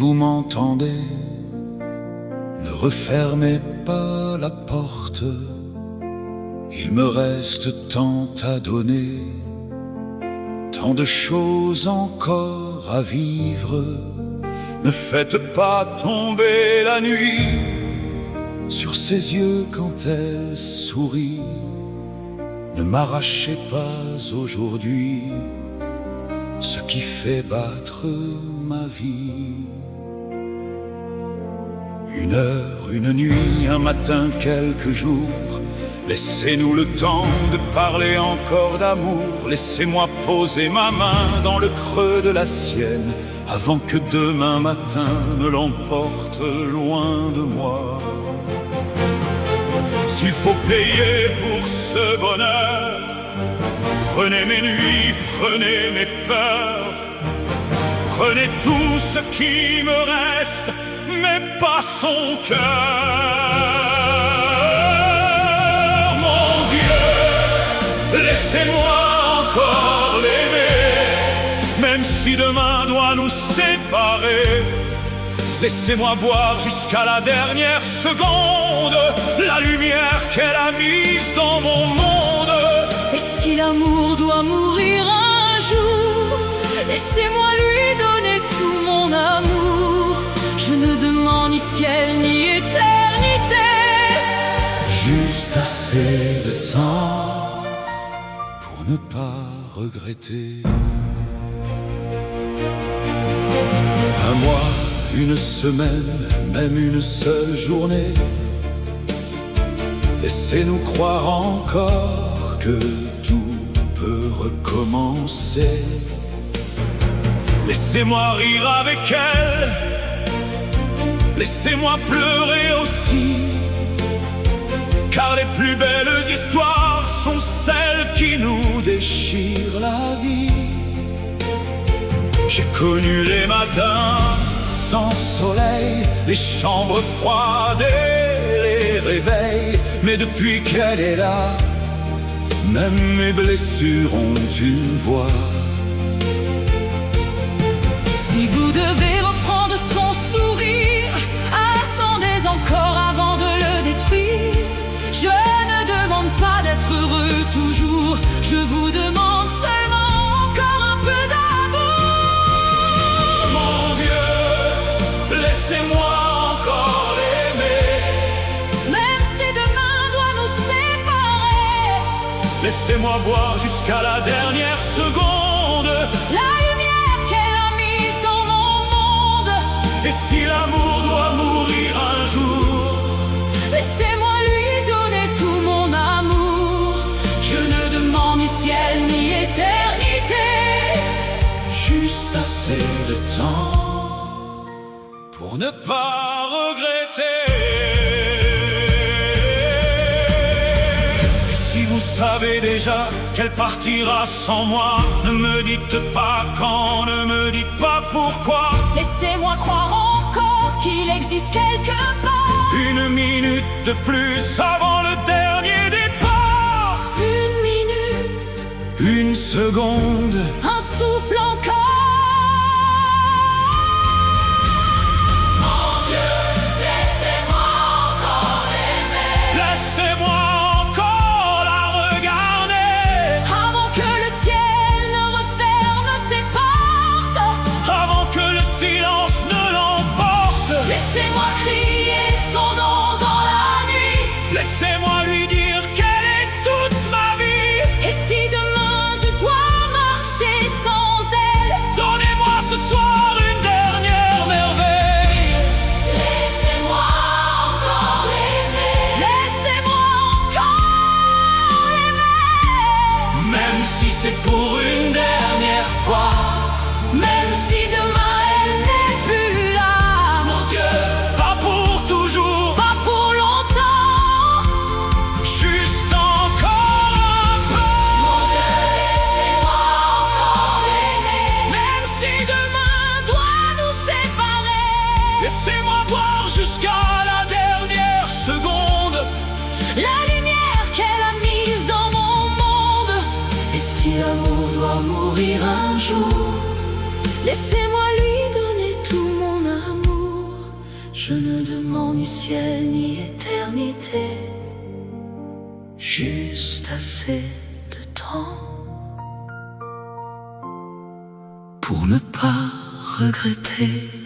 vous m'entendez, ne refermez pas la porte. Il me reste tant à donner, tant de choses encore à vivre. Ne faites pas tomber la nuit sur ses yeux quand elle sourit. Ne m'arrachez pas aujourd'hui ce qui fait battre ma vie. Une heure, une nuit, un matin, quelques jours, laissez-nous le temps de parler encore d'amour. Laissez-moi poser ma main dans le creux de la sienne avant que demain matin ne l'emporte loin de moi. S'il faut payer pour ce bonheur, prenez mes nuits, prenez mes peurs, prenez tout ce qui me reste, mais pas son cœur. Mon Dieu, laissez-moi encore l'aimer, même si demain doit nous séparer. Laissez-moi boire jusqu'à la dernière seconde la lumière qu'elle a mise dans mon monde. Et si l'amour doit mourir un jour, laissez-moi lui donner tout mon amour. Je ne demande ni ciel ni éternité, juste assez de temps pour ne pas regretter. Un mois, une semaine, même une seule journée, laissez-nous croire encore que tout peut recommencer. Laissez-moi rire avec elle, laissez-moi pleurer aussi, car les plus belles histoires sont celles qui nous déchirent la vie. J'ai connu les matins sans soleil, les chambres froides et les réveils, mais depuis qu'elle est là, même mes blessures ont une voix. si vous devez reprendre son sourire, attendez encore avant de le détruire. Je ne demande pas d'être heureux toujours, je vous demande seulement encore un peu d'amour. Mon Dieu, laissez-moi encore l'aimer, Même si demain doit nous séparer, laissez-moi boire jusqu'à la dernière seconde. la lumière qu'elle a mise dans mon monde. Et si l'amour doit mourir un jour, Laissez-moi lui donner tout mon amour. Je ne demande ni ciel ni éternité, juste assez de temps pour ne pas regretter. Et si vous savez déjà qu'elle partira sans moi, ne me dites pas quand, ne me dites pas pourquoi. laissez-moi croire encore qu'il existe quelque part Une minute de plus avant le dernier départ, une minute, une seconde, un souffle encore. laissez-moi encore la regarder, Avant que le ciel ne referme ses portes, avant que le silence ne l'emporte. laissez-moi crier son nom dans la nuit. Laissez-moi lui dire qu'elle est toute ma vie. Et si demain je dois marcher sans elle, Donnez-moi ce soir une dernière merveille. laissez-moi encore l'aimer. Laissez-moi encore l'aimer. Même si c'est pour une dernière fois. Même si demain elle n'est plus là, Mon Dieu, pas pour toujours, pas pour longtemps. juste encore un peu. Mon Dieu, laissez-moi encore l'aimer. Même si demain doit nous séparer, Laissez-moi boire jusqu'à la dernière seconde. la lumière qu'elle a mise dans mon monde. Et si l'amour doit mourir un jour, laissez-moi lui donner tout mon amour. Je ne demande ni ciel ni éternité, juste assez de temps pour ne pas regretter.